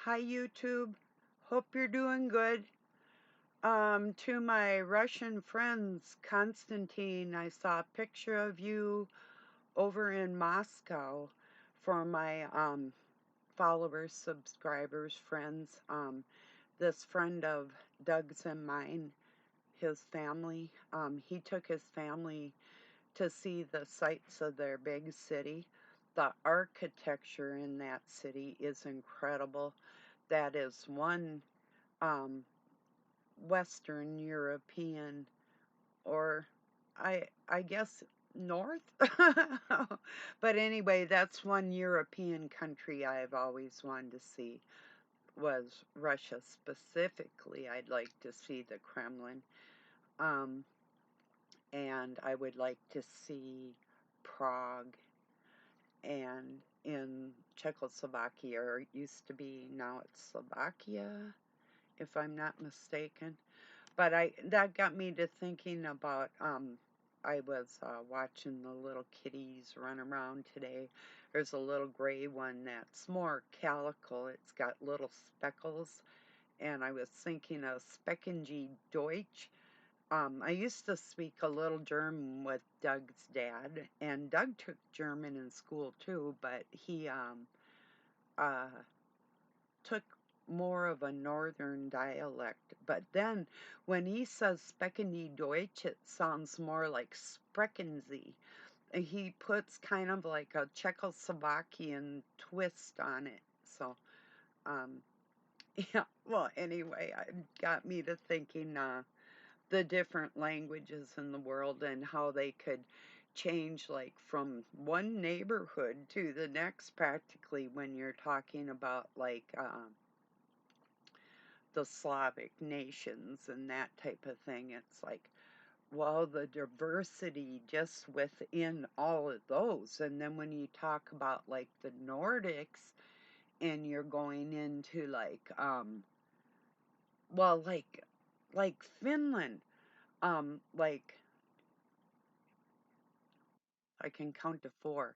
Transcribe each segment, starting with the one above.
Hi, YouTube. Hope you're doing good. To my Russian friends, Konstantin, I saw a picture of you over in Moscow for my followers, subscribers, friends. This friend of Doug's and mine, his family, he took his family to see the sights of their big city. The architecture in that city is incredible. That is one um, Western European, or I guess North. But anyway, that's one European country I've always wanted to see was Russia specifically. I'd like to see the Kremlin. Um, and I would like to see Prague and in Czechoslovakia, or it used to be, now it's Slovakia, if I'm not mistaken. But that got me to thinking about I was watching the little kitties run around today. There's a little gray one that's more calico. It's got little speckles, and I was thinking of Speckengy Deutsch. I used to speak a little German with Doug's dad, and Doug took German in school too, but he uh, took more of a northern dialect. But then when he says Speckeny Deutsch, it sounds more like Spreckensy. He puts kind of like a Czechoslovakian twist on it. So, um, yeah, well, anyway, it got me to thinking the different languages in the world and how they could change like from one neighborhood to the next practically when you're talking about like the Slavic nations and that type of thing. It's like, well, the diversity just within all of those. And then when you talk about like the Nordics and you're going into like, well, like Finland, like I can count to four.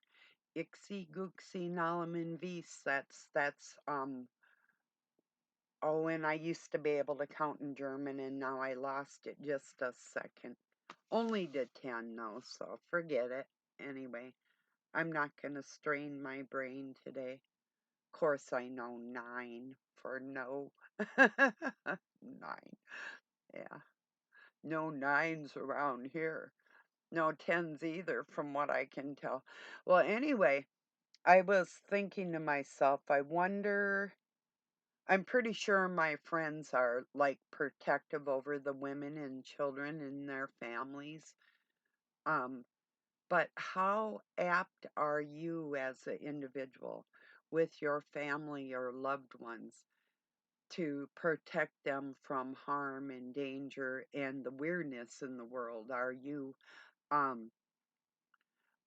Ixi, Guxi, Nalaman, Vis. Oh, and I used to be able to count in German, and now I lost it just a second. Only to 10, though, so forget it. Anyway, I'm not going to strain my brain today. Of course, I know 9 for no. 9. Yeah. No 9s around here. No 10s either, from what I can tell. Well, anyway, I was thinking to myself, I wonder. I'm pretty sure my friends are like protective over the women and children and their families. Um, but how apt are you as an individual with your family or loved ones to protect them from harm and danger and the weirdness in the world? Are you um,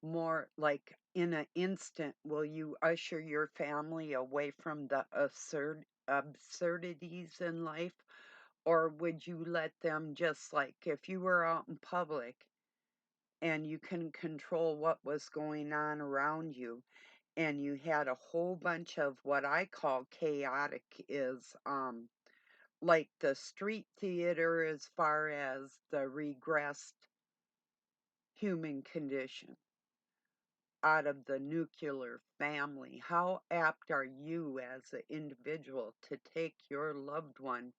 more like in an instant, will you usher your family away from the absurdities in life? Or would you let them just like if you were out in public and you couldn't control what was going on around you and you had a whole bunch of what I call chaotic is like the street theater as far as the regressed human condition out of the nuclear family. How apt are you as an individual to take your loved one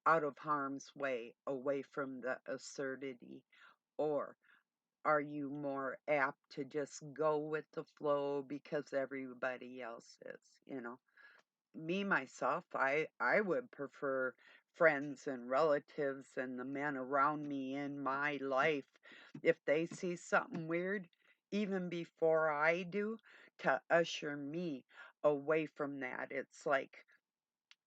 out of harm's way, away from the absurdity? Or are you more apt to just go with the flow because everybody else is, you know? Me, myself, I would prefer friends and relatives and the men around me in my life, if they see something weird, even before I do, to usher me away from that. It's like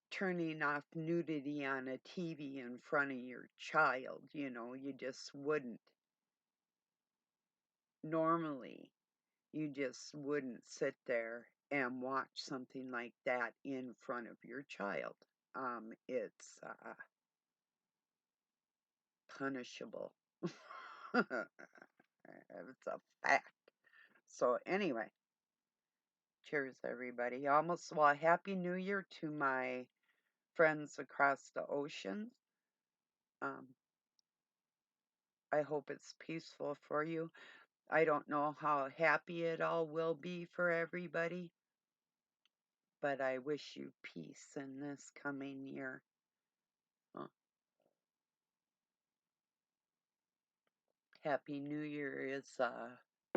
turning off nudity on a TV in front of your child, you just wouldn't. Normally, you just wouldn't sit there and watch something like that in front of your child. It's punishable. It's a fact. So, anyway, Cheers, everybody. Almost, well, Happy New Year to my friends across the ocean. Um, I hope it's peaceful for you. I don't know how happy it all will be for everybody, but I wish you peace in this coming year. Uh, Happy New Year is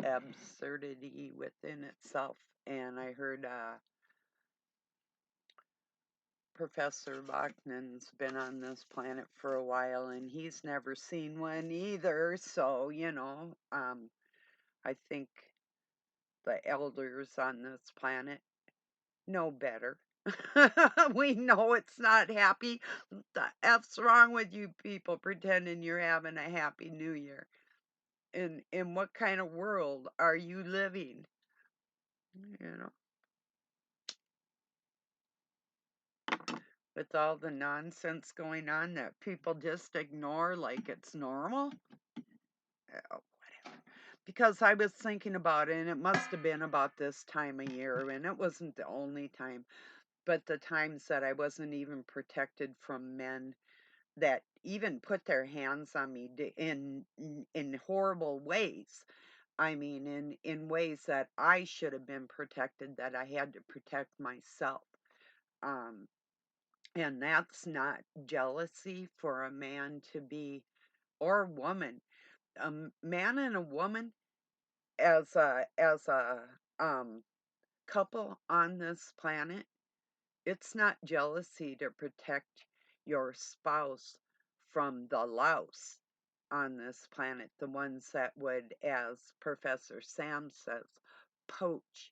absurdity within itself. And I heard Professor Bachman's been on this planet for a while and he's never seen one either. So, I think the elders on this planet know better. We know it's not happy. The F's wrong with you people pretending you're having a happy new year? In what kind of world are you living? You know, with all the nonsense going on that people just ignore like it's normal. Whatever. Because I was thinking about it, and it must have been about this time of year, and it wasn't the only time, but the times that I wasn't even protected from men that even put their hands on me in horrible ways. I mean, in ways that I should have been protected, that I had to protect myself. Um, and that's not jealousy for a man to be, or woman. A man and a woman as a couple on this planet, it's not jealousy to protect your spouse from the louse on this planet, the ones that would, as Professor Sam says, poach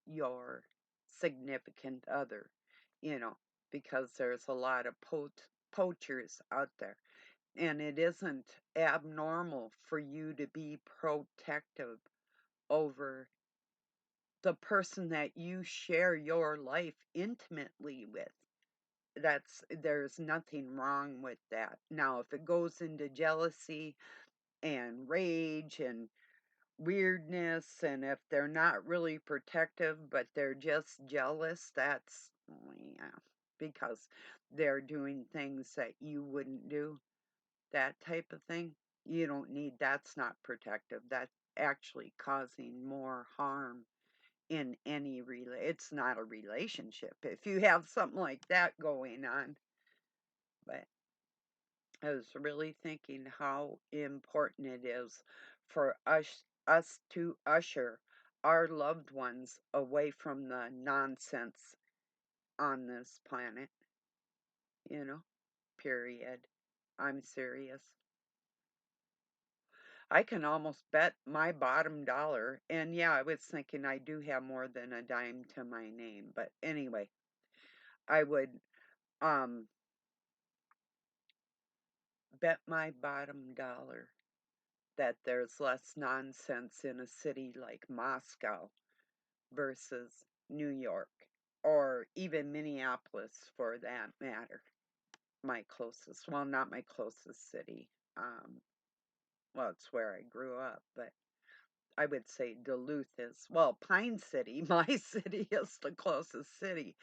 your significant other, you know, because there's a lot of poachers out there. And it isn't abnormal for you to be protective over the person that you share your life intimately with. There's nothing wrong with that. Now, if it goes into jealousy and rage and weirdness, and if they're not really protective but they're just jealous, that's, yeah, because they're doing things that you wouldn't do, that type of thing. You don't need, that's not protective. That's actually causing more harm in any it's not a relationship if you have something like that going on. But I was really thinking how important it is for us to usher our loved ones away from the nonsense on this planet, you know, period. I'm serious. I can almost bet my bottom dollar, and yeah, I was thinking I do have more than a dime to my name, but anyway, I would um bet my bottom dollar that there's less nonsense in a city like Moscow versus New York, or even Minneapolis for that matter. My closest, well, not my closest city. Well, it's where I grew up, but I would say Duluth is, well, Pine City, my city, is the closest city,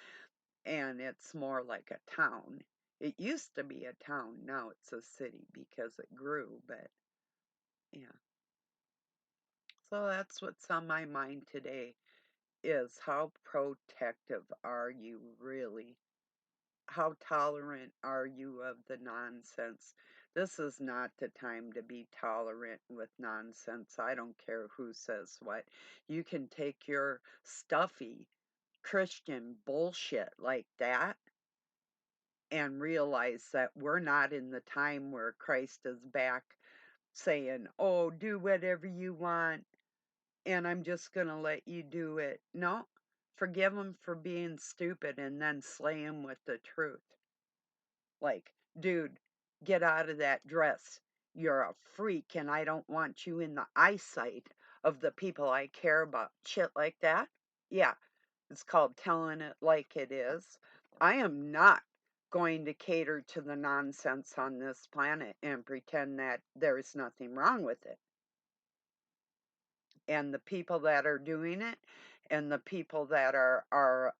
and it's more like a town. It used to be a town, now it's a city because it grew, but yeah. So that's what's on my mind today, is how protective are you really? How tolerant are you of the nonsense? This is not the time to be tolerant with nonsense. I don't care who says what. You can take your stuffy Christian bullshit like that and realize that we're not in the time where Christ is back saying, oh, do whatever you want and I'm just going to let you do it. No, forgive them for being stupid and then slay them with the truth. Like, dude, get out of that dress. You're a freak and I don't want you in the eyesight of the people I care about. Shit like that. Yeah, it's called telling it like it is. I am not going to cater to the nonsense on this planet and pretend that there's nothing wrong with it. And the people that are doing it and the people that are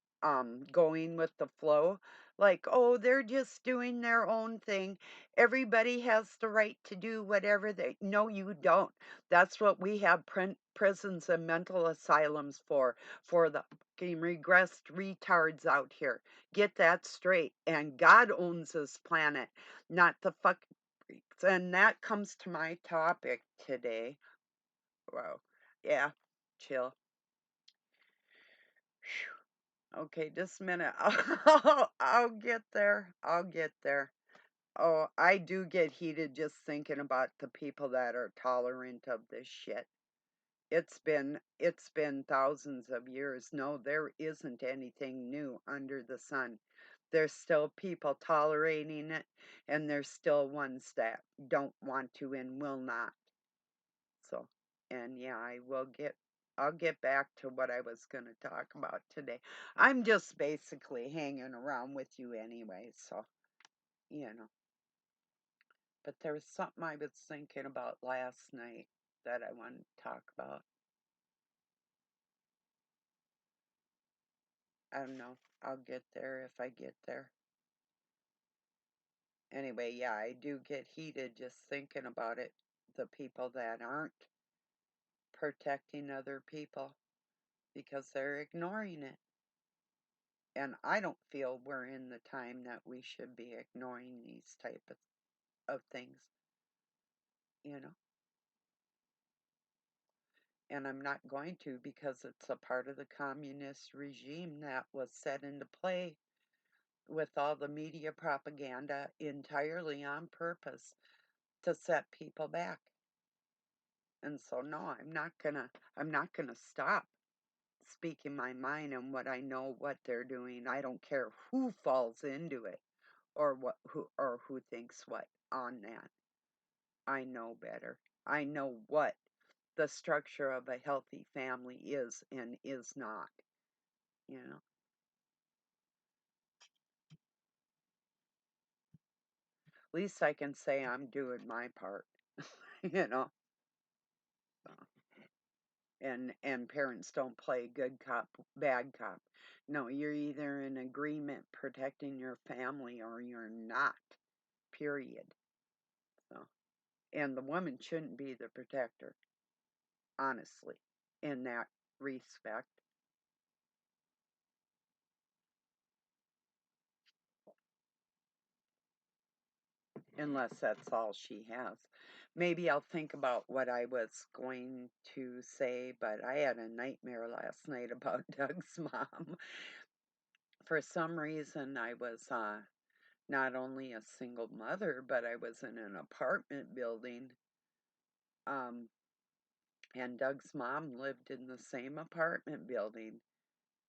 going with the flow, like, oh, they're just doing their own thing. Everybody has the right to do whatever they. No, you don't. That's what we have prisons and mental asylums for the fucking regressed retards out here. Get that straight. And God owns this planet, not the fucking freaks. And that comes to my topic today. Wow. Yeah, chill. Okay, just a minute. I'll get there. I'll get there. Oh, I do get heated just thinking about the people that are tolerant of this shit. It's been thousands of years. No, there isn't anything new under the sun. There's still people tolerating it, and there's still ones that don't want to and will not. So, and yeah, I'll get back to what I was going to talk about today. I'm just basically hanging around with you anyway, so, you know. But there was something I was thinking about last night that I wanted to talk about. I don't know. I'll get there if I get there. Anyway, yeah, I do get heated just thinking about it. The people that aren't protecting other people because they're ignoring it. And I don't feel we're in the time that we should be ignoring these type of things, you know. And I'm not going to because it's a part of the communist regime that was set into play with all the media propaganda entirely on purpose to set people back. And so no, I'm not gonna stop speaking my mind and what I know what they're doing. I don't care who falls into it or who thinks what on that. I know better. I know what the structure of a healthy family is and is not, you know. At least I can say I'm doing my part, you know. So, and parents don't play good cop, bad cop. No, you're either in agreement protecting your family or you're not. Period. So, and the woman shouldn't be the protector, honestly, in that respect. Unless that's all she has. Maybe I'll think about what I was going to say, but I had a nightmare last night about Doug's mom. For some reason, I was not only a single mother, but I was in an apartment building. Um, and Doug's mom lived in the same apartment building.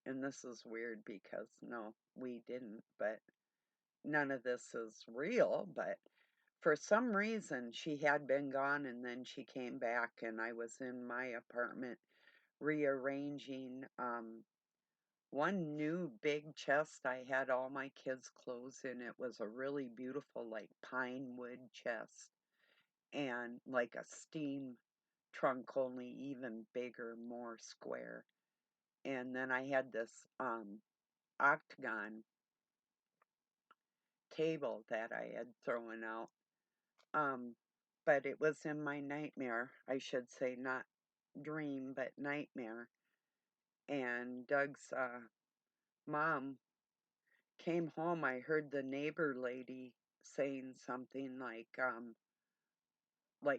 And this is weird because no, we didn't, but none of this is real. But for some reason, she had been gone and then she came back, and I was in my apartment rearranging one new big chest. I had all my kids' clothes in. It was a really beautiful, like pine wood chest, and like a steam trunk, only even bigger, more square. And then I had this octagon table that I had thrown out. Um, but it was in my nightmare, I should say, not dream, but nightmare. And Doug's mom came home. I heard the neighbor lady saying something like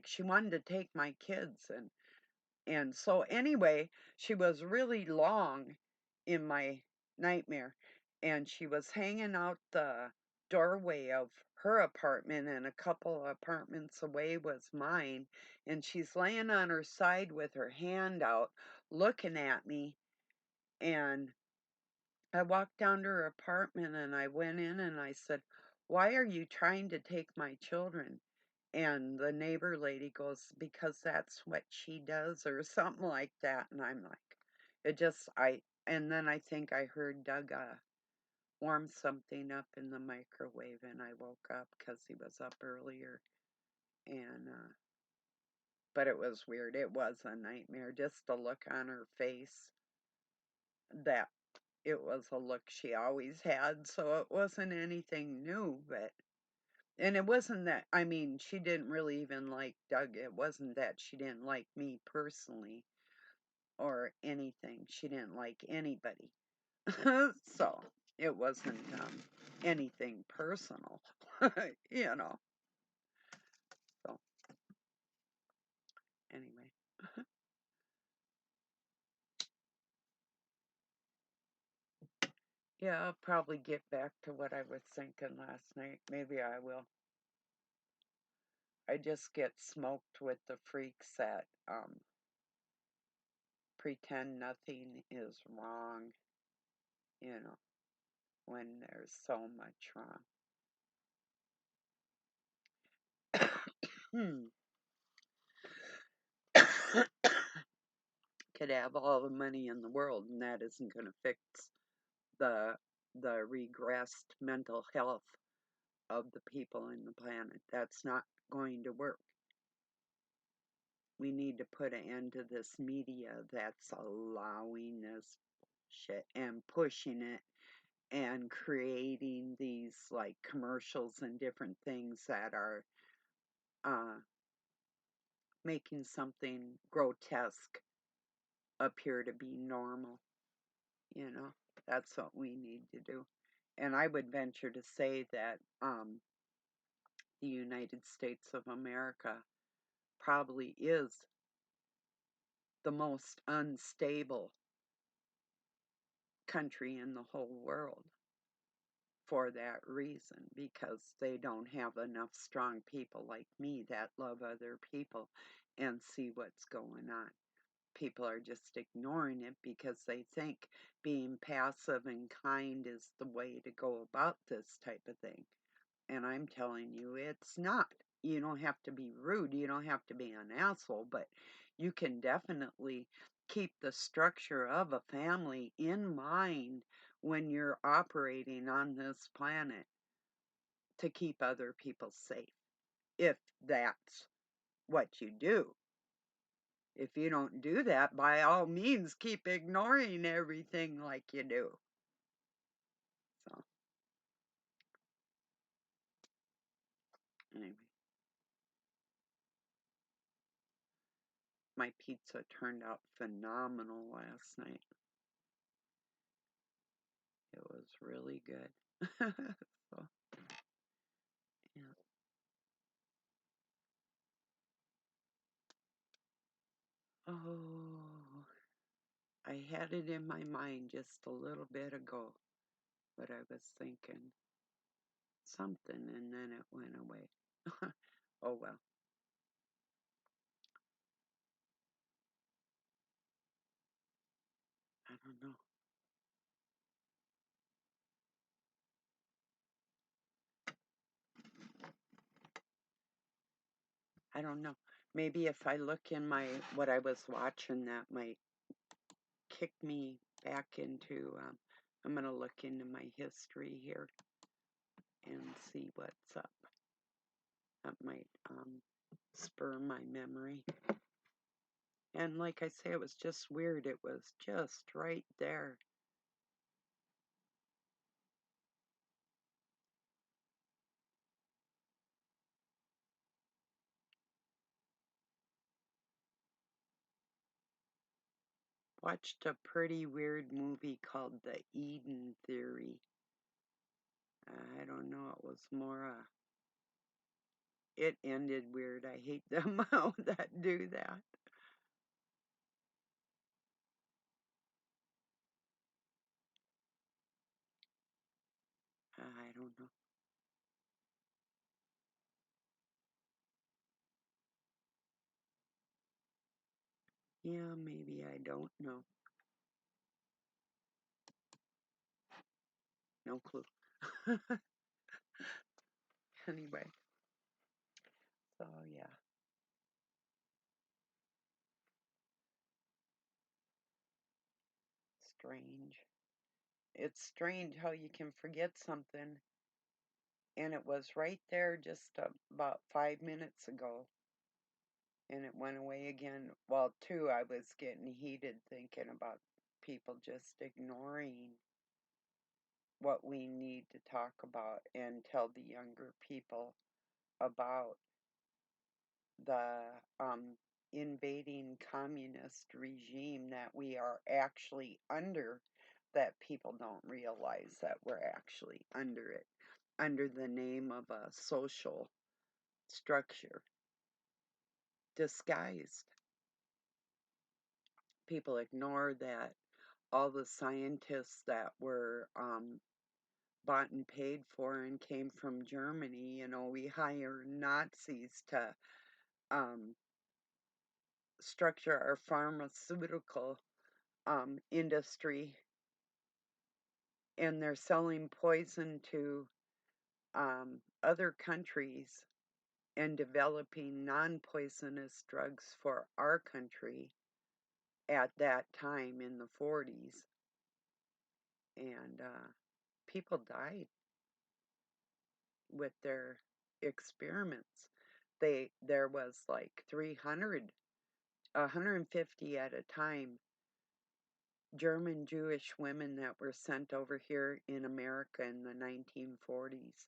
she wanted to take my kids, and so anyway, she was really long in my nightmare, and she was hanging out the doorway of her apartment, and a couple of apartments away was mine, and she's laying on her side with her hand out looking at me. And I walked down to her apartment and I went in and I said, "Why are you trying to take my children?" And the neighbor lady goes, "Because that's what she does," or something like that. And I'm like, and then I think I heard Doug warm something up in the microwave, and I woke up because he was up earlier. And, but it was weird. It was a nightmare. Just the look on her face that it was a look she always had, so it wasn't anything new, but and it wasn't that, I mean, she didn't really even like Doug. It wasn't that she didn't like me personally or anything. She didn't like anybody. So it wasn't anything personal, you know. So anyway, yeah, I'll probably get back to what I was thinking last night. Maybe I will. I just get smoked with the freaks that pretend nothing is wrong, you know, when there's so much wrong. Hmm. Could have all the money in the world, and that isn't going to fix the the regressed mental health of the people in the planet. That's not going to work. We need to put an end to this media that's allowing this shit and pushing it and creating these like commercials and different things that are uh, making something grotesque appear to be normal. You know, that's what we need to do. And I would venture to say that the United States of America probably is the most unstable country in the whole world for that reason, because they don't have enough strong people like me that love other people and see what's going on. People are just ignoring it because they think being passive and kind is the way to go about this type of thing. And I'm telling you, it's not. You don't have to be rude, you don't have to be an asshole, but you can definitely keep the structure of a family in mind when you're operating on this planet to keep other people safe, if that's what you do. If you don't do that, by all means, keep ignoring everything like you do. So, anyway, my pizza turned out phenomenal last night. It was really good. So, yeah. Oh, I had it in my mind just a little bit ago, but I was thinking something and then it went away. Oh well, I don't know. I don't know. Maybe if I look in my what I was watching, that might kick me back into. I'm gonna look into my history here and see what's up. That might spur my memory. And like I say, it was just weird. It was just right there. Watched a pretty weird movie called The Eden Theory. I don't know. It was more it ended weird. I hate them that do that. I don't know. Yeah, maybe I don't know. No clue. Anyway, so yeah, strange. It's strange how you can forget something and it was right there just about 5 minutes ago and it went away again. Well, two, I was getting heated thinking about people just ignoring what we need to talk about and tell the younger people about the invading communist regime that we are actually under, that people don't realize that we're actually under it, under the name of a social structure, disguised. People ignore that all the scientists that were bought and paid for and came from Germany, we hire Nazis to um, structure our pharmaceutical industry, and they're selling poison to other countries and developing non-poisonous drugs for our country at that time in the 40s. And people died with their experiments. There was like 300, 150 at a time, German Jewish women that were sent over here in America in the 1940s,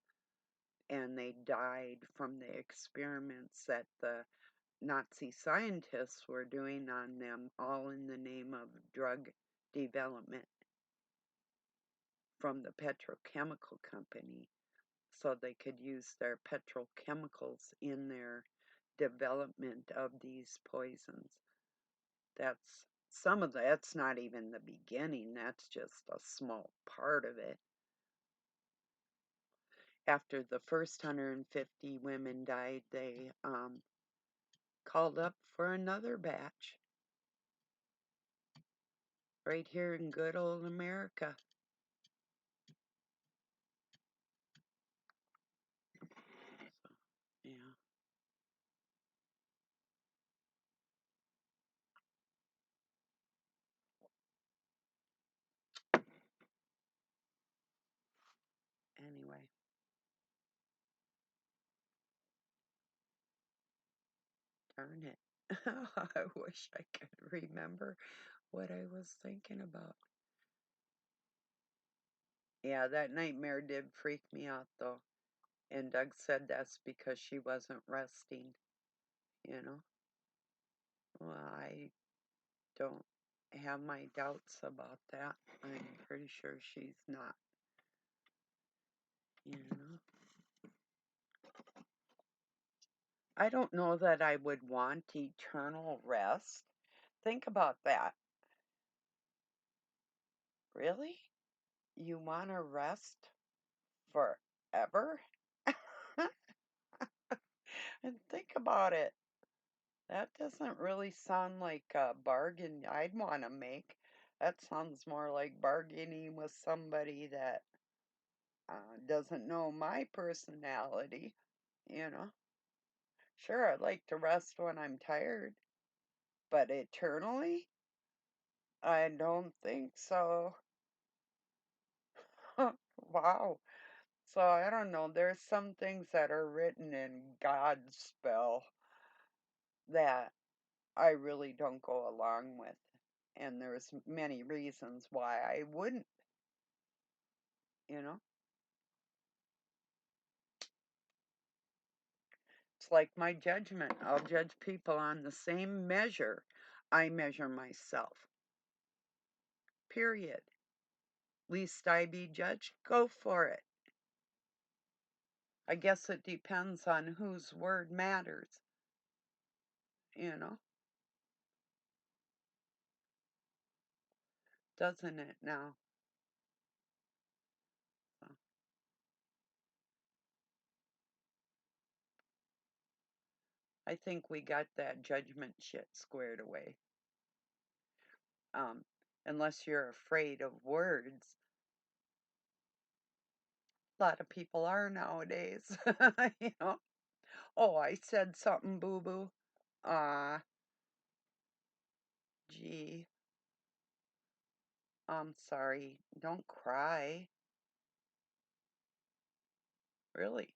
and they died from the experiments that the Nazi scientists were doing on them, all in the name of drug development from the petrochemical company, so they could use their petrochemicals in their development of these poisons. That's some of that's not even the beginning, that's just a small part of it. After the first 150 women died, they called up for another batch right here in good old America. So, yeah. Anyway, darn it. I wish I could remember what I was thinking about. Yeah, that nightmare did freak me out though. And Doug said that's because she wasn't resting, you know? Well, I don't have my doubts about that. I'm pretty sure she's not, you know? I don't know that I would want eternal rest. Think about that. Really? You want to rest forever? And think about it. That doesn't really sound like a bargain I'd want to make. That sounds more like bargaining with somebody that doesn't know my personality, you know? Sure, I'd like to rest when I'm tired, but eternally? I don't think so. Wow. So I don't know. There's some things that are written in God's spell that I really don't go along with. And there's many reasons why I wouldn't, you know? It's like my judgment. I'll judge people on the same measure I measure myself. Period. Least I be judged, go for it. I guess it depends on whose word matters, you know? Doesn't it now? So, I think we got that judgment shit squared away. Um, unless you're afraid of words. A lot of people are nowadays, you know? Oh, I said something boo boo. Ah, gee, I'm sorry. Don't cry. Really?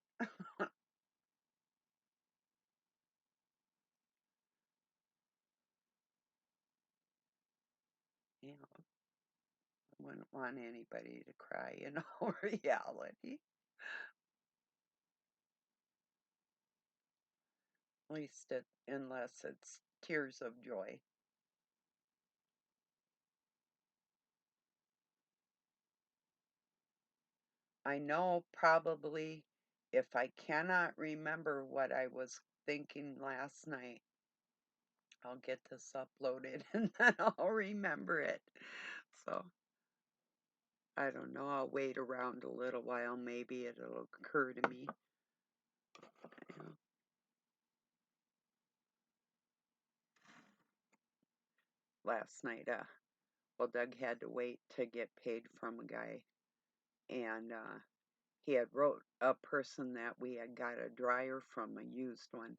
Yeah. Wouldn't want anybody to cry, reality. At least unless it's tears of joy. I know probably if I cannot remember what I was thinking last night, I'll get this uploaded and then I'll remember it. So I don't know. I'll wait around a little while. Maybe it'll occur to me. You know. Last night, well, Doug had to wait to get paid from a guy, and he had wrote a person that we had got a dryer from, a used one,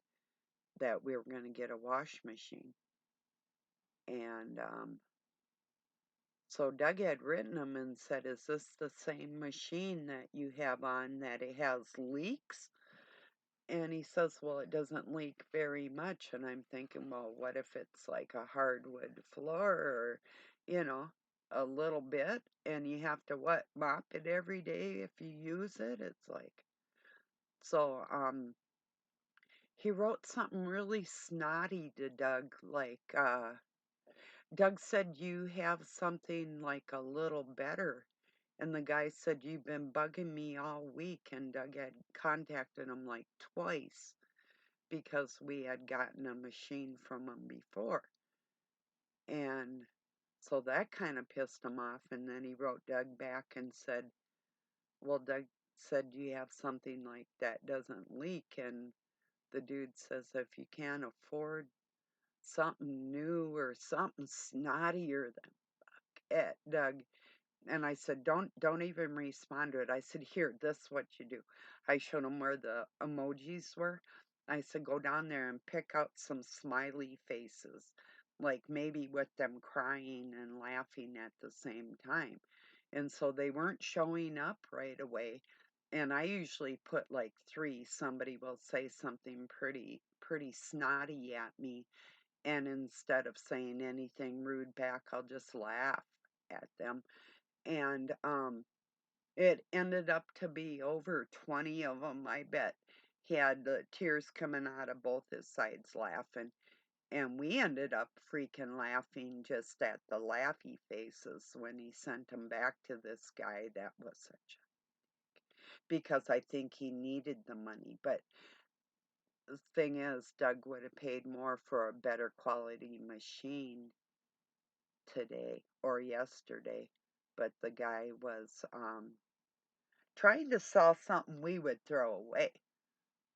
that we were going to get a wash machine. And so Doug had written him and said, "Is this the same machine that you have on that it has leaks?" And he says, "Well, it doesn't leak very much." And I'm thinking, well, what if it's like a hardwood floor or, you know, a little bit, and you have to what, mop it every day if you use it? It's like, so he wrote something really snotty to Doug, like Doug said, "You have something like a little better." And the guy said, "You've been bugging me all week." And Doug had contacted him like twice because we had gotten a machine from him before. And so that kind of pissed him off. And then he wrote Doug back and said, "Well, Doug said you have something like that doesn't leak." And the dude says, "If you can't afford something new or something snottier than it, Doug." And I said, don't even respond to it. I said, "Here, this is what you do." I showed him where the emojis were. I said, "Go down there and pick out some smiley faces, like maybe with them crying and laughing at the same time." And so they weren't showing up right away. And I usually put like three. Somebody will say something pretty snotty at me, and instead of saying anything rude back, I'll just laugh at them. And it ended up to be over 20 of them, I bet. He had the tears coming out of both his sides laughing. And we ended up freaking laughing just at the laughy faces when he sent them back to this guy that was such a, because I think he needed the money. But the thing is, Doug would have paid more for a better quality machine today or yesterday. But the guy was trying to sell something we would throw away,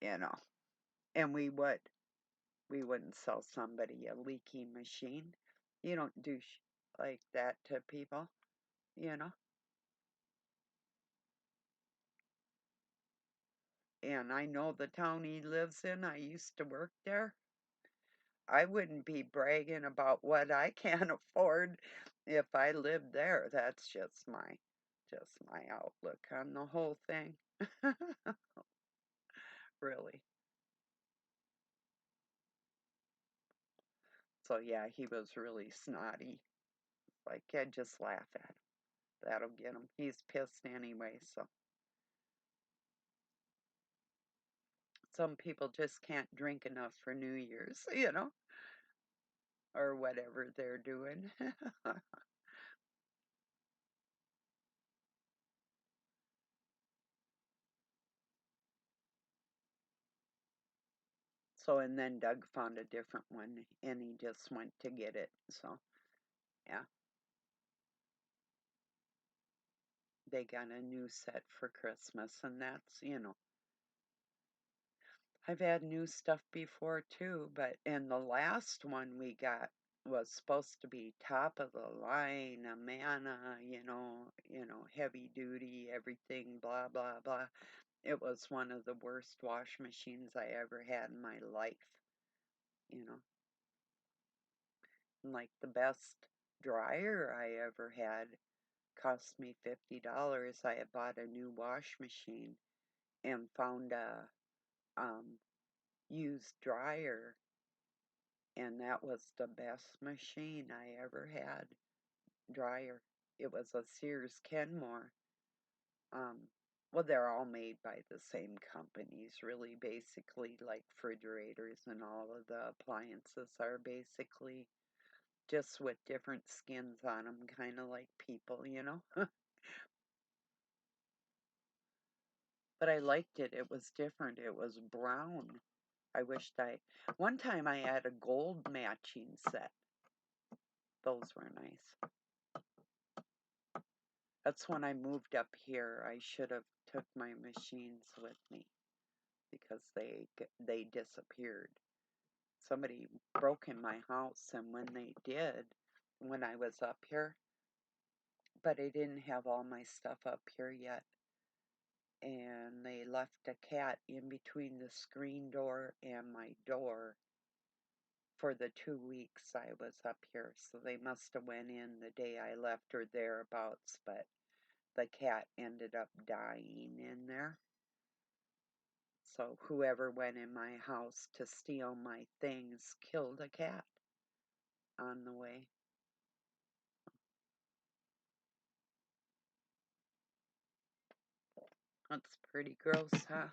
you know. And we wouldn't sell somebody a leaky machine. You don't do like that to people, you know. And I know the town he lives in. I used to work there. I wouldn't be bragging about what I can't afford if I lived there. That's just my outlook on the whole thing. Really. So yeah, he was really snotty. Like, yeah, just laugh at him. That'll get him. He's pissed anyway, so some people just can't drink enough for New Year's, or whatever they're doing. So, and then Doug found a different one and he just went to get it. So, yeah, they got a new set for Christmas, and that's. I've had new stuff before too, and the last one we got was supposed to be top of the line, a Manna, heavy duty, everything, blah, blah, blah. It was one of the worst wash machines I ever had in my life, you know. And like the best dryer I ever had cost me $50. I had bought a new wash machine and found a used dryer, and that was the best machine I ever had. Dryer. it was a Sears Kenmore. Um, well, they're all made by the same companies, really, basically, like refrigerators and all of the appliances are basically just with different skins on them, kind of like people, you know? But I liked it. It was different. It was brown. I wished one time I had a gold matching set. Those were nice. That's when I moved up here. I should have took my machines with me because they disappeared. Somebody broke in my house, and when they did, when I was up here, but I didn't have all my stuff up here yet, and they left a cat in between the screen door and my door for the 2 weeks I was up here. So they must have went in the day I left or thereabouts, but the cat ended up dying in there. So whoever went in my house to steal my things killed a cat on the way. That's pretty gross, huh?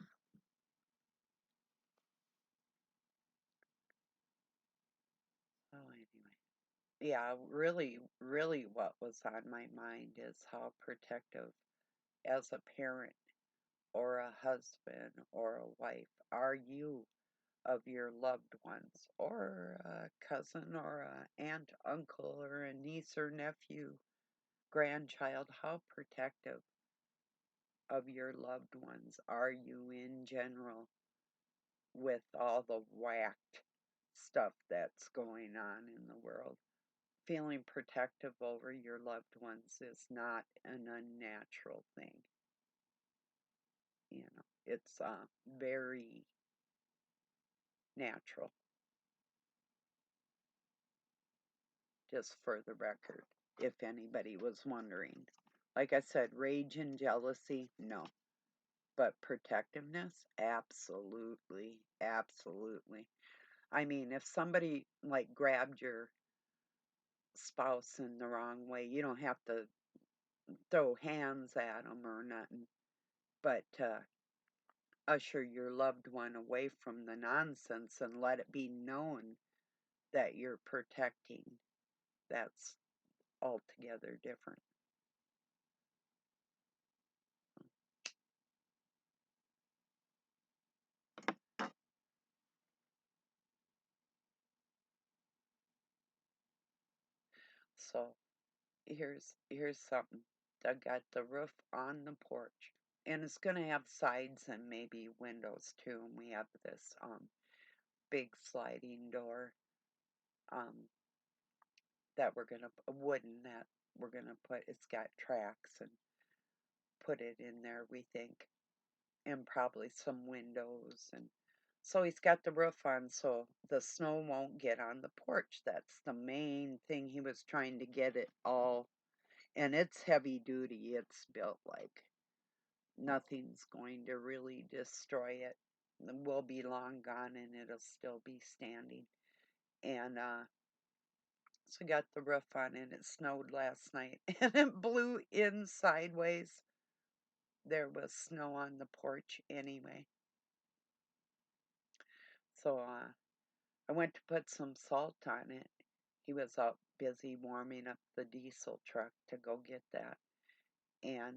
Oh, anyway. Yeah, really, really what was on my mind is how protective as a parent or a husband or a wife are you of your loved ones or a cousin or a aunt, uncle or a niece or nephew, grandchild? How protective of your loved ones are you in general with all the whacked stuff that's going on in the world? Feeling protective over your loved ones is not an unnatural thing. You know, it's very natural, just for the record, if anybody was wondering. Like I said, rage and jealousy, no. But protectiveness, absolutely, absolutely. I mean, if somebody like grabbed your spouse in the wrong way, you don't have to throw hands at them or nothing, but usher your loved one away from the nonsense and let it be known that you're protecting. That's altogether different. So here's something. I got the roof on the porch, and it's gonna have sides and maybe windows too. And we have this big sliding door um that we're gonna wooden that we're gonna put. It's got tracks and put it in there. We think, and probably some windows, and so he's got the roof on so the snow won't get on the porch. That's the main thing he was trying to get it all. And it's heavy duty. It's built like nothing's going to really destroy it. We'll be long gone and it'll still be standing. And so got the roof on and it snowed last night and it blew in sideways. There was snow on the porch anyway. So I went to put some salt on it. He was out busy warming up the diesel truck to go get that. And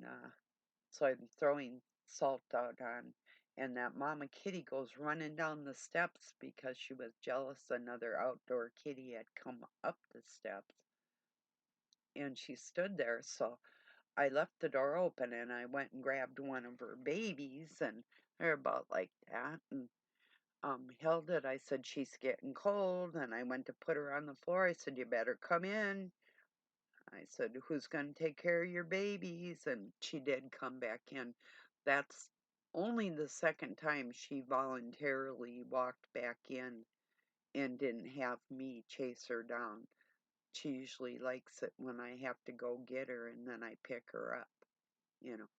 so I'm throwing salt out on, and that mama kitty goes running down the steps because she was jealous another outdoor kitty had come up the steps. And she stood there, so I left the door open and I went and grabbed one of her babies, and they're about like that, and held it. I said, she's getting cold, and I went to put her on the floor. I said, you better come in. I said, who's going to take care of your babies? And she did come back in. That's only the second time she voluntarily walked back in and didn't have me chase her down. She usually likes it when I have to go get her and then I pick her up, you know,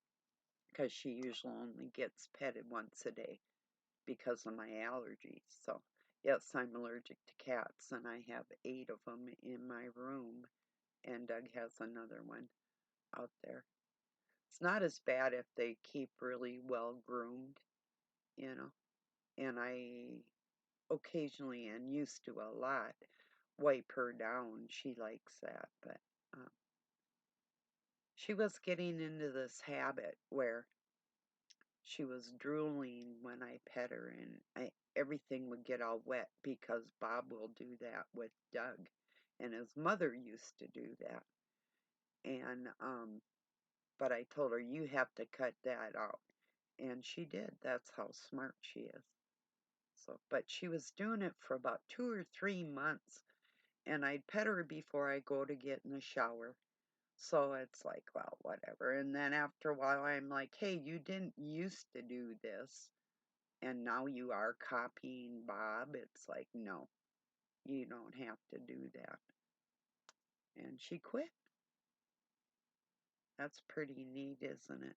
because she usually only gets petted once a day because of my allergies. So, yes, I'm allergic to cats, and I have 8 of them in my room, and Doug has another one. out there. It's not as bad if they keep really well groomed, you know. And I occasionally, and used to a lot, wipe her down. She likes that, but um, she was getting into this habit where she was drooling when I pet her, and everything would get all wet because Bob will do that with Doug, and his mother used to do that. And but I told her, you have to cut that out, and she did. That's how smart she is. So, but she was doing it for about 2 or 3 months, and I'd pet her before I go to get in the shower. So it's like, well, whatever. And then after a while, I'm like, hey, you didn't used to do this, and now you are copying Bob. It's like, no, you don't have to do that. And she quit. That's pretty neat, isn't it?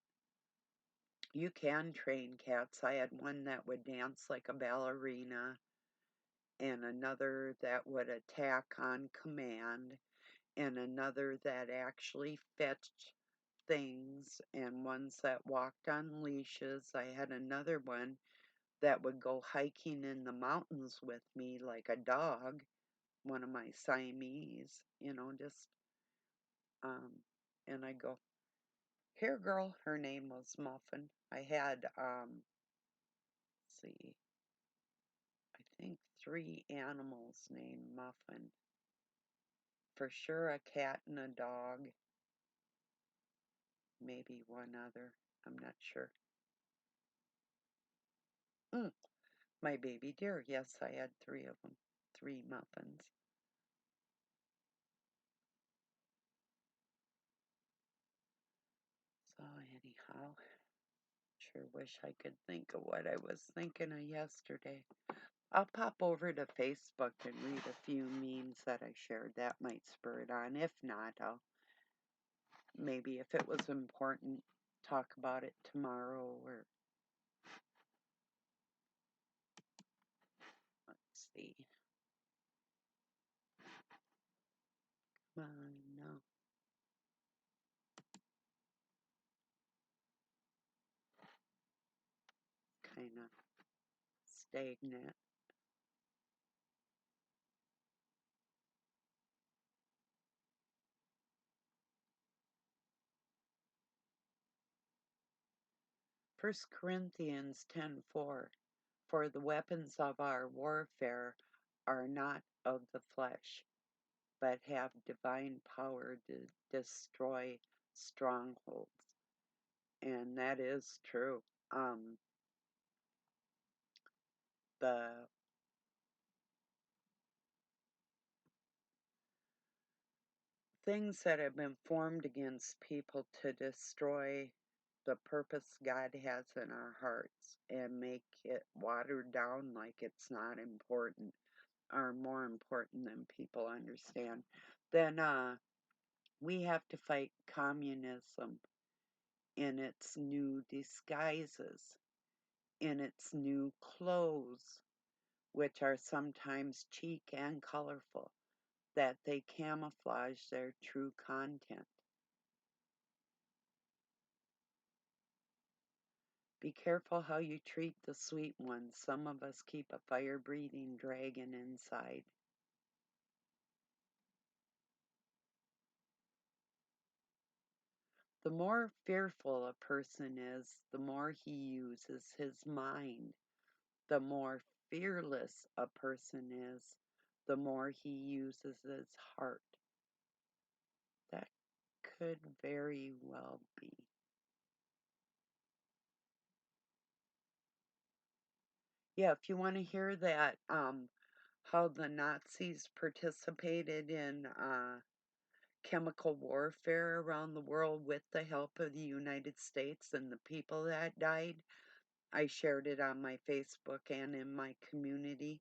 You can train cats. I had one that would dance like a ballerina, and another that would attack on command, and another that actually fetched things, and ones that walked on leashes. I had another one that would go hiking in the mountains with me like a dog, one of my Siamese, just, um, and I go, here, girl. Her name was Muffin. I had, let's see, I think 3 animals named Muffin. For sure, a cat and a dog, maybe one other. I'm not sure. Mm, my baby deer. Yes, I had 3 of them. 3 Muffins. So anyhow, sure wish I could think of what I was thinking of yesterday. I'll pop over to Facebook and read a few memes that I shared. That might spur it on. If not, I'll maybe, if it was important, talk about it tomorrow, or let's see. Come on, no. Kind of stagnant. First Corinthians 10:4. For the weapons of our warfare are not of the flesh, but have divine power to destroy strongholds. And that is true. Um, the things that have been formed against people to destroy the purpose God has in our hearts and make it watered down like it's not important, are more important than people understand. Then we have to fight communism in its new disguises, in its new clothes, which are sometimes chic and colorful, that they camouflage their true content. Be careful how you treat the sweet ones. Some of us keep a fire breathing dragon inside. The more fearful a person is, the more he uses his mind. The more fearless a person is, the more he uses his heart. That could very well be. Yeah, if you want to hear that, how the Nazis participated in chemical warfare around the world with the help of the United States and the people that died, I shared it on my Facebook and in my community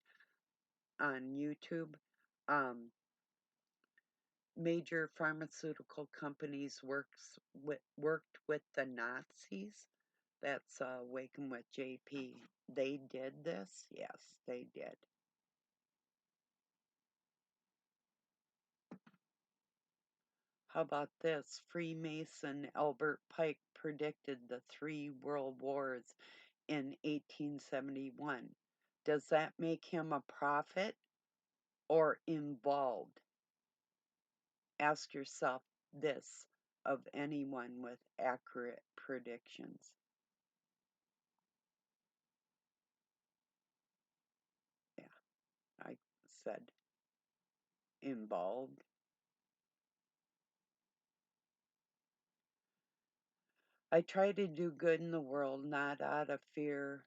on YouTube. Um, Major pharmaceutical companies worked with the Nazis. That's Waking with JP. They did this? Yes, they did. How about this? Freemason Albert Pike predicted the 3 world wars in 1871. Does that make him a prophet or involved? Ask yourself this of anyone with accurate predictions. Yeah, I said involved. I try to do good in the world not out of fear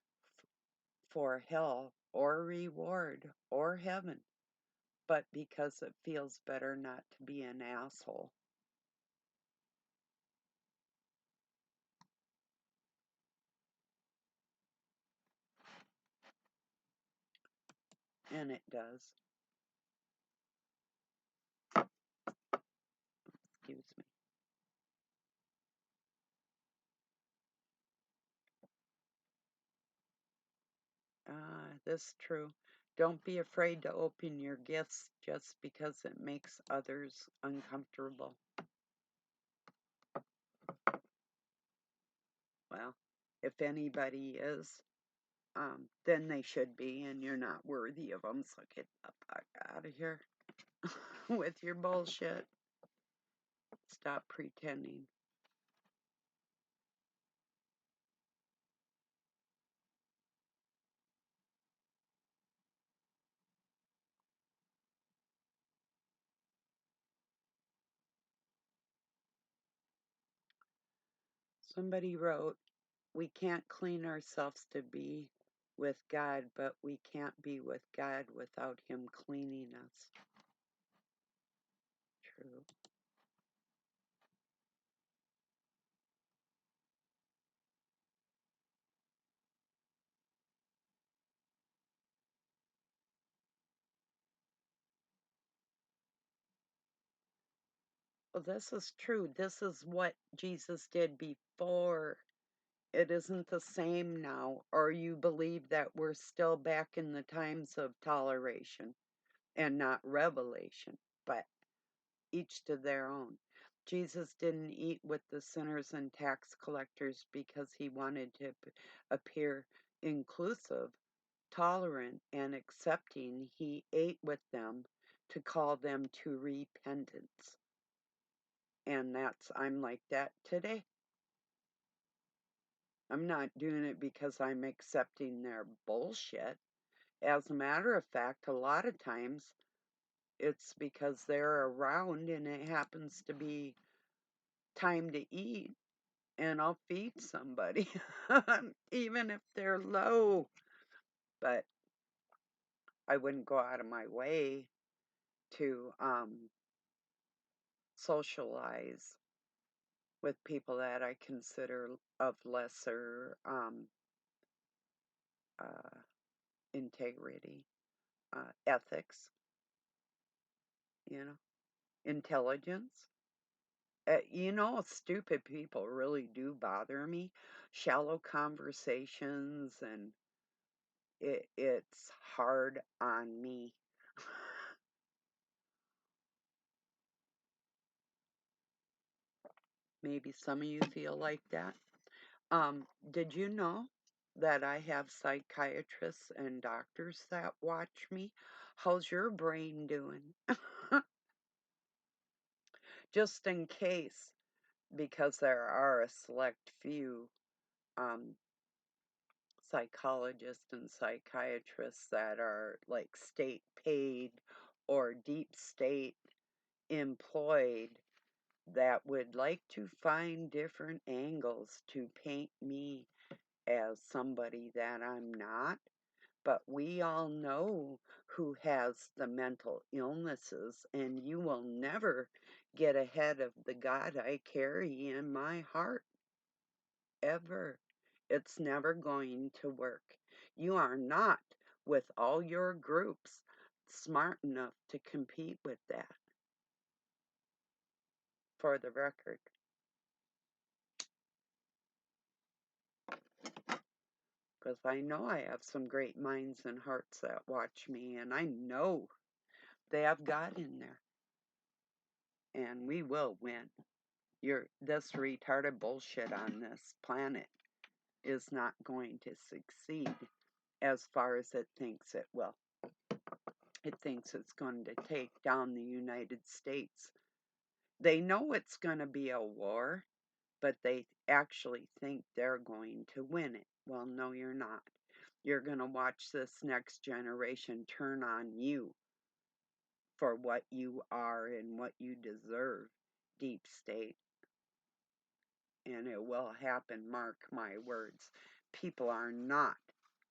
for hell or reward or heaven, but because it feels better not to be an asshole. And it does. Excuse me. This is true. Don't be afraid to open your gifts just because it makes others uncomfortable. Well, if anybody is, then they should be, and you're not worthy of them, so get the fuck out of here with your bullshit. Stop pretending. Somebody wrote, we can't clean ourselves to be with God, but we can't be with God without Him cleaning us. True. Well, this is true. This is what Jesus did before. It isn't the same now. Or you believe that we're still back in the times of toleration and not revelation, but each to their own. Jesus didn't eat with the sinners and tax collectors because he wanted to appear inclusive, tolerant, and accepting. He ate with them to call them to repentance. And I'm like that today. I'm not doing it because I'm accepting their bullshit. As a matter of fact, a lot of times it's because they're around and it happens to be time to eat, and I'll feed somebody, even if they're low. But I wouldn't go out of my way to socialize with people that I consider of lesser uh, integrity, ethics, you know, intelligence. Stupid people really do bother me. Shallow conversations, and it's hard on me. Maybe some of you feel like that. Did you know that I have psychiatrists and doctors that watch me? How's your brain doing? Just in case, because there are a select few um, psychologists and psychiatrists that are like state paid or deep state employed that would like to find different angles to paint me as somebody that I'm not. But we all know who has the mental illnesses, and you will never get ahead of the God I carry in my heart, ever. It's never going to work. You are not, with all your groups, smart enough to compete with that, for the record. Because I know I have some great minds and hearts that watch me, and I know they have God in there. and we will win. This retarded bullshit on this planet is not going to succeed as far as it thinks it will. It thinks it's going to take down the United States. They know it's going to be a war, but they actually think they're going to win it. Well, no, you're not. You're going to watch this next generation turn on you for what you are and what you deserve, deep state. And it will happen, mark my words. People are not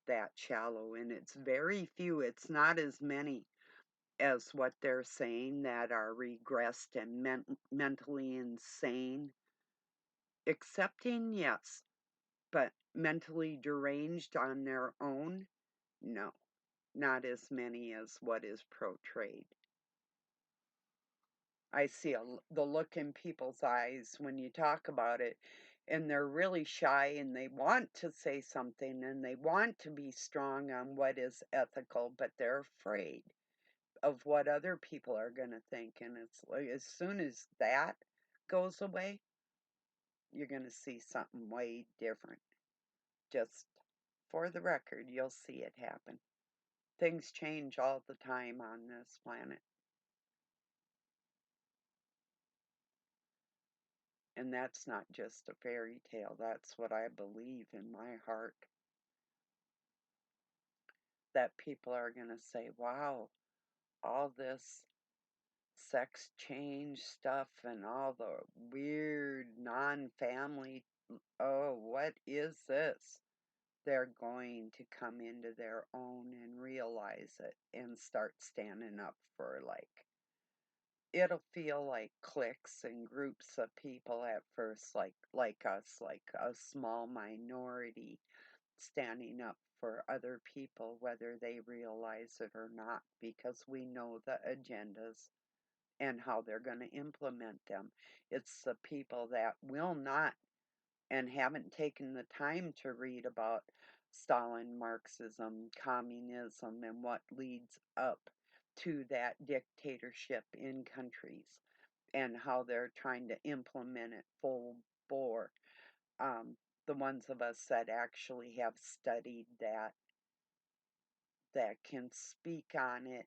that shallow, and it's very few. It's not as many as what they're saying that are regressed and mentally insane. Accepting, yes, but mentally deranged on their own, no, not as many as what is portrayed. I see the look in people's eyes when you talk about it, and they're really shy and they want to say something and they want to be strong on what is ethical, but they're afraid of what other people are going to think. And it's like as soon as that goes away, you're going to see something way different. Just for the record, you'll see it happen. Things change all the time on this planet. And that's not just a fairy tale. That's what I believe in my heart. That people are going to say, wow, all this sex change stuff and all the weird non family, oh, what is this? They're going to come into their own and realize it and start standing up for, like, it'll feel like cliques and groups of people at first, like us, like a small minority standing up for other people, whether they realize it or not, because we know the agendas and how they're going to implement them. It's the people that will not and haven't taken the time to read about Stalin, Marxism, communism, and what leads up to that dictatorship in countries and how they're trying to implement it full bore. The ones of us that actually have studied that can speak on it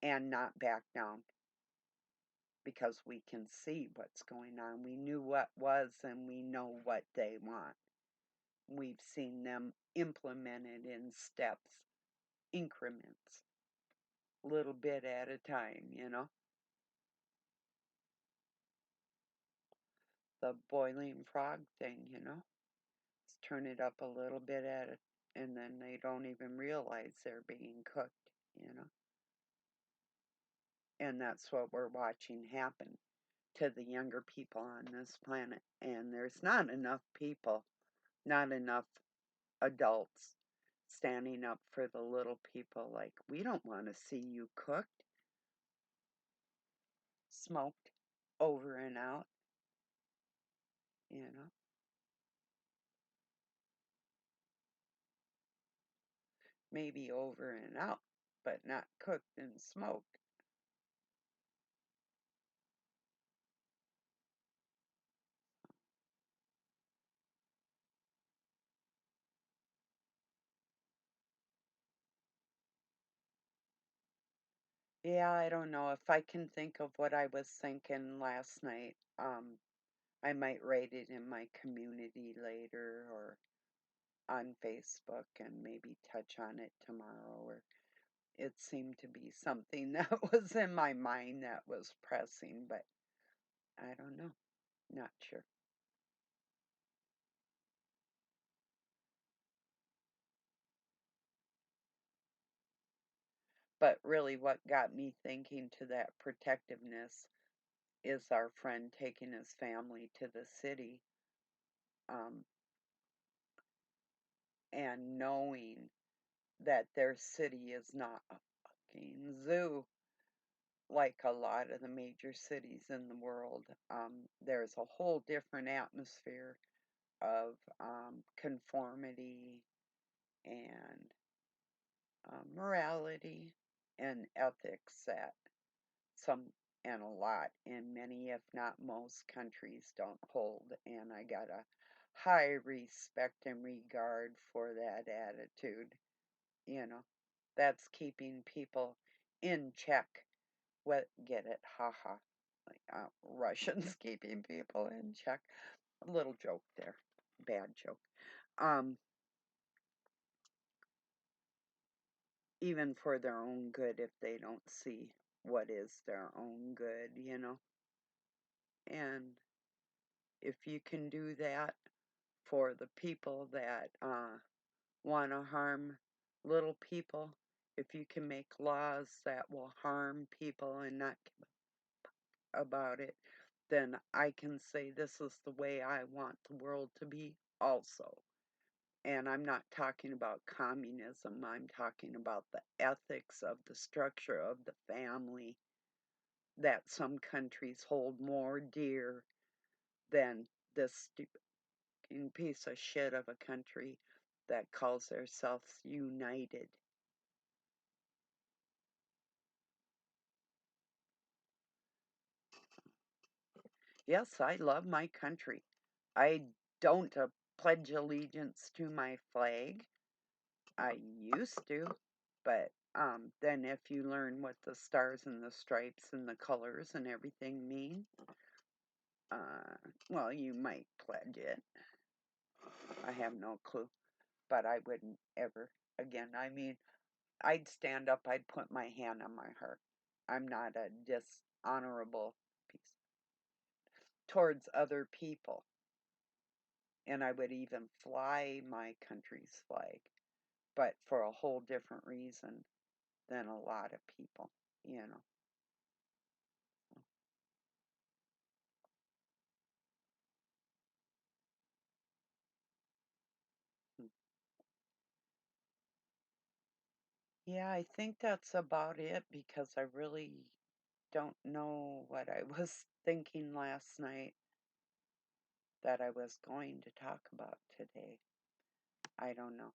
and not back down because we can see what's going on. We knew what was and we know what they want. We've seen them implemented in steps, increments, little bit at a time, you know. The boiling frog thing, you know. Let's turn it up a little bit at it, and then they don't even realize they're being cooked, you know. And that's what we're watching happen to the younger people on this planet. And there's not enough people, not enough adults standing up for the little people. Like, we don't want to see you cooked, smoked, over and out, you know. Maybe over and out, but not cooked and smoked. Yeah, I don't know if I can think of what I was thinking last night. I might write it in my community later or on Facebook and maybe touch on it tomorrow. Or it seemed to be something that was in my mind that was pressing, but I don't know. Not sure. But really, what got me thinking to that protectiveness is our friend taking his family to the city, um, and knowing that their city is not a fucking zoo like a lot of the major cities in the world. There's a whole different atmosphere of conformity and morality and ethics that some and a lot in many, if not most, countries don't hold. And I got a high respect and regard for that attitude. You know, that's keeping people in check. What, get it? Haha. Like Russians keeping people in check. A little joke there. Bad joke. Um, even for their own good if they don't see what is their own good. And if you can do that for the people that want to harm little people, if you can make laws that will harm people and not give about it, then I can say this is the way I want the world to be also. And I'm not talking about communism, I'm talking about the ethics of the structure of the family that some countries hold more dear than this stupid piece of shit of a country that calls themselves united. Yes, I love my country. I don't pledge allegiance to my flag. I used to, but then if you learn what the stars and the stripes and the colors and everything mean, well, you might pledge it. I have no clue, but I wouldn't ever again. I mean, I'd stand up, I'd put my hand on my heart. I'm not a dishonorable piece towards other people. And I would even fly my country's flag, but for a whole different reason than a lot of people, you know. Yeah, I think that's about it because I really don't know what I was thinking last night that I was going to talk about today. I don't know.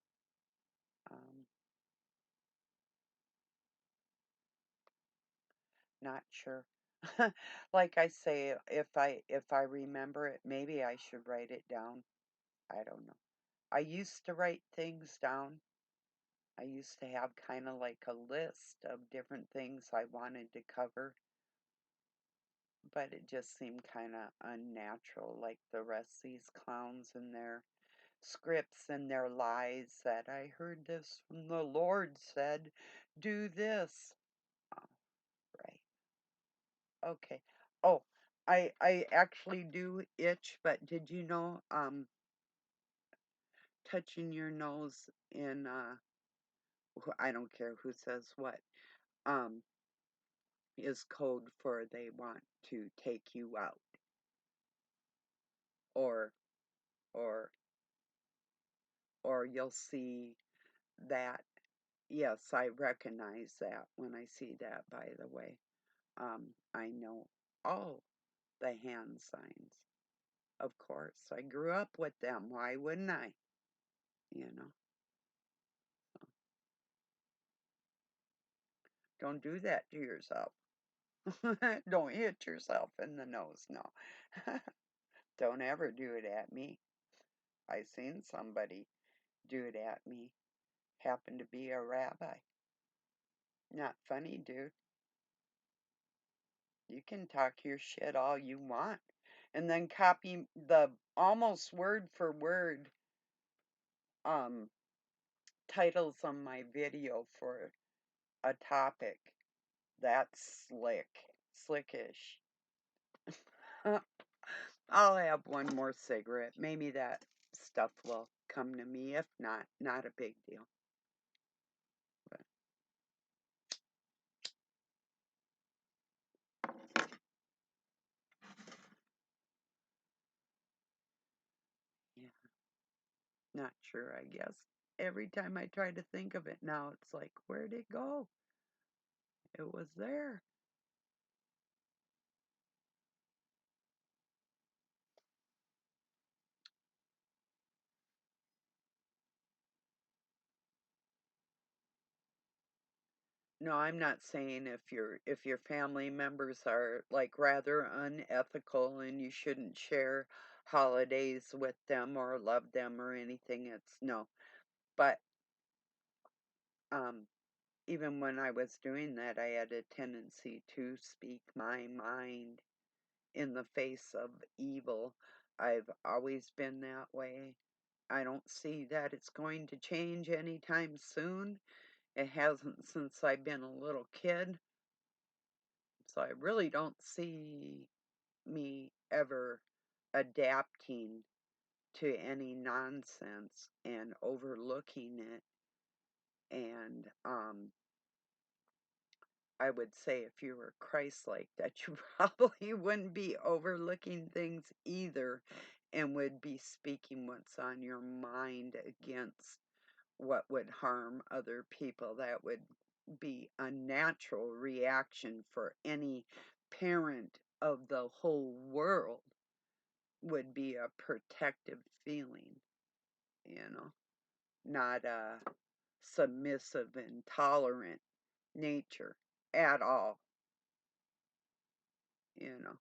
Um, Not sure. Like I say, if I remember it, maybe I should write it down. I don't know. I used to write things down. I used to have kind of like a list of different things I wanted to cover, but it just seemed kind of unnatural, like the rest of these clowns and their scripts and their lies that I heard this from the Lord said, do this. Oh, right. Okay. Oh, I actually do itch, but did you know touching your nose in I don't care who says what um is code for they want to take you out or or or you'll see that. Yes, I recognize that when I see that, by the way. I know all the hand signs. Of course, I grew up with them. Why wouldn't I? You know, don't do that to yourself. Don't hit yourself in the nose. No. Don't ever do it at me. I seen somebody do it at me. Happened to be a rabbi. Not funny, dude. You can talk your shit all you want and then copy the almost word for word um titles on my video for a topic. That's slick. Slickish. I'll have one more cigarette. Maybe that stuff will come to me. If not, not a big deal. But yeah, not sure, I guess. Every time I try to think of it now, it's like, where'd it go? It was there. No, I'm not saying if your family members are like rather unethical and you shouldn't share holidays with them or love them or anything. It's no. But um even when I was doing that, I had a tendency to speak my mind in the face of evil. I've always been that way. I don't see that it's going to change anytime soon. It hasn't since I've been a little kid. So I really don't see me ever adapting to any nonsense and overlooking it. And I would say if you were Christ-like, that you probably wouldn't be overlooking things either and would be speaking what's on your mind against what would harm other people. That would be a natural reaction for any parent of the whole world, would be a protective feeling, you know, not a submissive and tolerant nature at all, you know.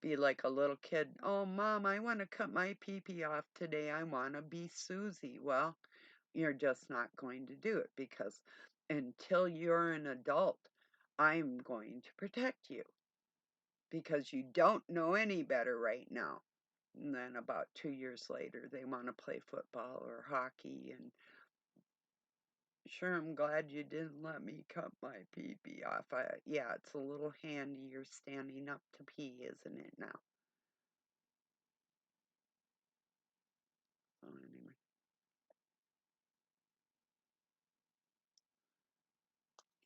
Be like a little kid, oh, mom, I want to cut my pee-pee off today. I want to be Susie. Well, you're just not going to do it because until you're an adult, I'm going to protect you because you don't know any better right now. And then about 2 years later, they want to play football or hockey. And sure, I'm glad you didn't let me cut my pee-pee off. Yeah, it's a little handy. You're standing up to pee, isn't it now? So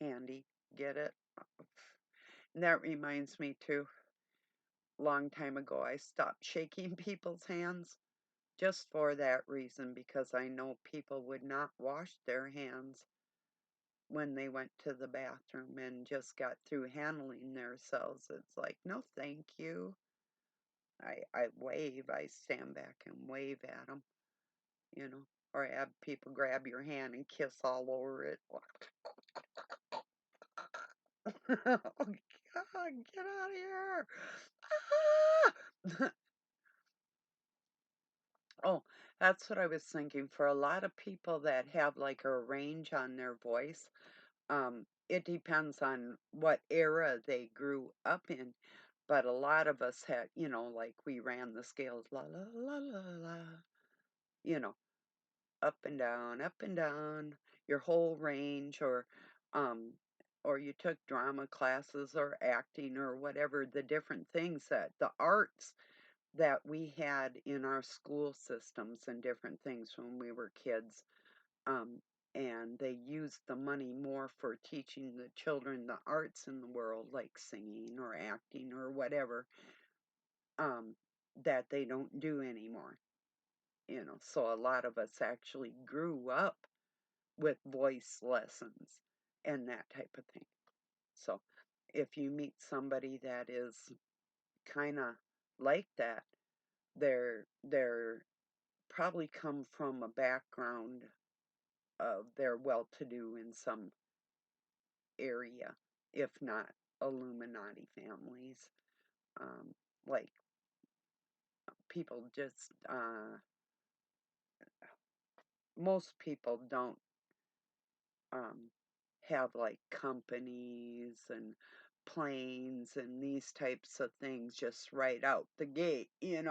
anyway, handy. Get it? And that reminds me too, long time ago I stopped shaking people's hands just for that reason because I know people would not wash their hands when they went to the bathroom and just got through handling themselves. It's like, no, thank you. I wave, I stand back and wave at them, you know, or have people grab your hand and kiss all over it. Oh, God, get out of here. Ah! Oh, that's what I was thinking. For a lot of people that have like a range on their voice, it depends on what era they grew up in. But a lot of us had, like we ran the scales, la la la la la, you know, up and down, your whole range, um, or you took drama classes or acting or whatever, the different things that the arts that we had in our school systems and different things when we were kids. Um, and they used the money more for teaching the children the arts in the world, like singing or acting or whatever, um, that they don't do anymore. So a lot of us actually grew up with voice lessons and that type of thing. So if you meet somebody that is kind of like that, they're probably come from a background of they're well-to-do in some area, if not Illuminati families. Um, like people just, most people don't um, have like companies and planes and these types of things just right out the gate, and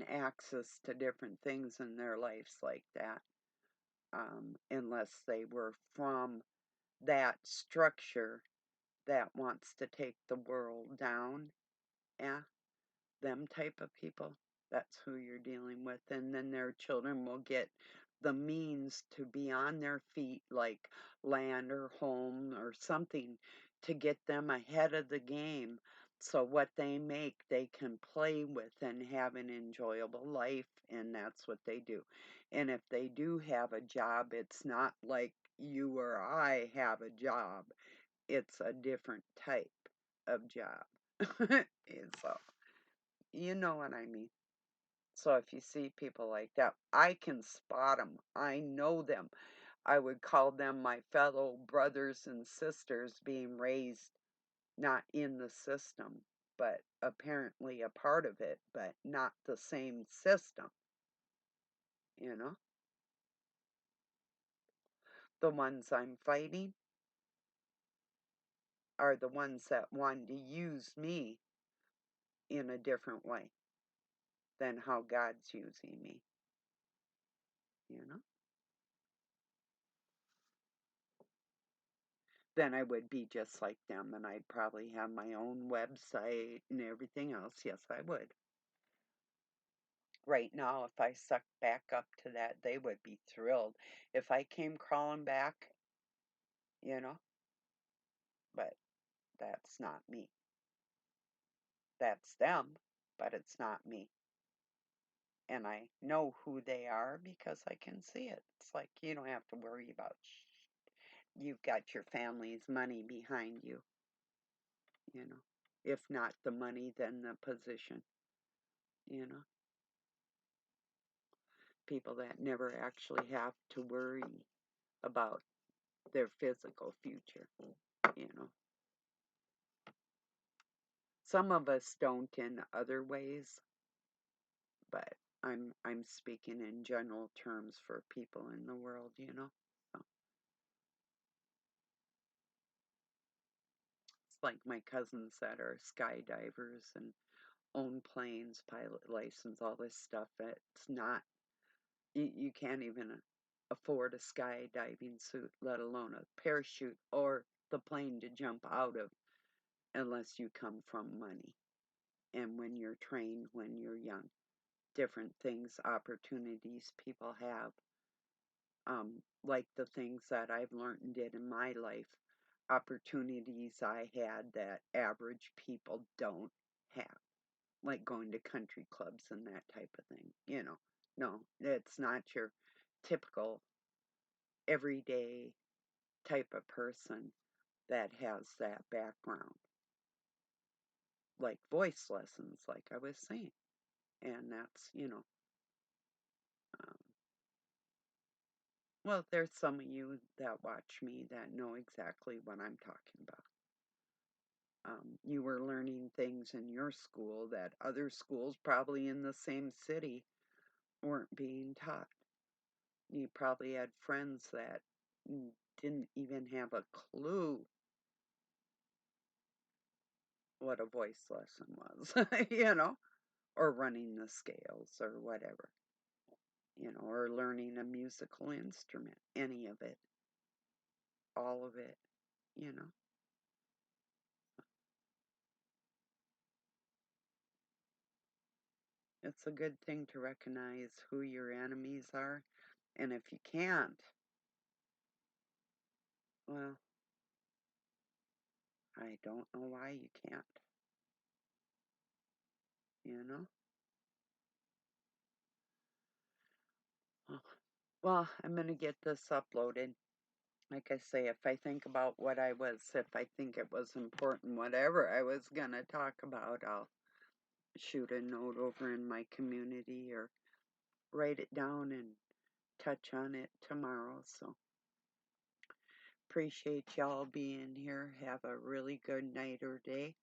access to different things in their lives like that, unless they were from that structure that wants to take the world down. Yeah, them type of people. That's who you're dealing with. And then their children will get the means to be on their feet, like land or home or something, to get them ahead of the game. So what they make, they can play with and have an enjoyable life. And that's what they do. And if they do have a job, it's not like you or I have a job. It's a different type of job. So, you know what I mean. So if you see people like that, I can spot them. I know them. I would call them my fellow brothers and sisters being raised not in the system, but apparently a part of it, but not the same system, you know? The ones I'm fighting are the ones that want to use me in a different way than how God's using me, you know? Then I would be just like them and I'd probably have my own website and everything else. Yes, I would. Right now, if I sucked back up to that, they would be thrilled. If I came crawling back, you know, but that's not me. That's them, but it's not me. And I know who they are because I can see it. It's like you don't have to worry about you've got your family's money behind you, you know. If not the money, then the position, you know. People that never actually have to worry about their physical future, you know. Some of us don't in other ways, but I'm speaking in general terms for people in the world, you know. So it's like my cousins that are skydivers and own planes, pilot license, all this stuff. It's not you can't even afford a skydiving suit, let alone a parachute or the plane to jump out of unless you come from money. And when you're trained when you're young, different things, opportunities people have, like the things that I've learned and did in my life, opportunities I had that average people don't have, like going to country clubs and that type of thing. You know, no, it's not your typical everyday type of person that has that background, like voice lessons, like I was saying. And that's, you know, um, well, there's some of you that watch me that know exactly what I'm talking about. You were learning things in your school that other schools, probably in the same city, weren't being taught. You probably had friends that didn't even have a clue what a voice lesson was, you know, or running the scales or whatever, you know, or learning a musical instrument, any of it, all of it, you know. It's a good thing to recognize who your enemies are. And if you can't, well, I don't know why you can't, you know? Oh, well, I'm going to get this uploaded. Like I say, if I think about what if I think it was important, whatever I was going to talk about, I'll shoot a note over in my community or write it down and touch on it tomorrow. So appreciate y'all being here. Have a really good night or day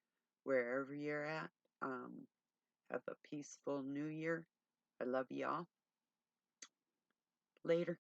wherever you're at. Um, have a peaceful new year. I love y'all. Later.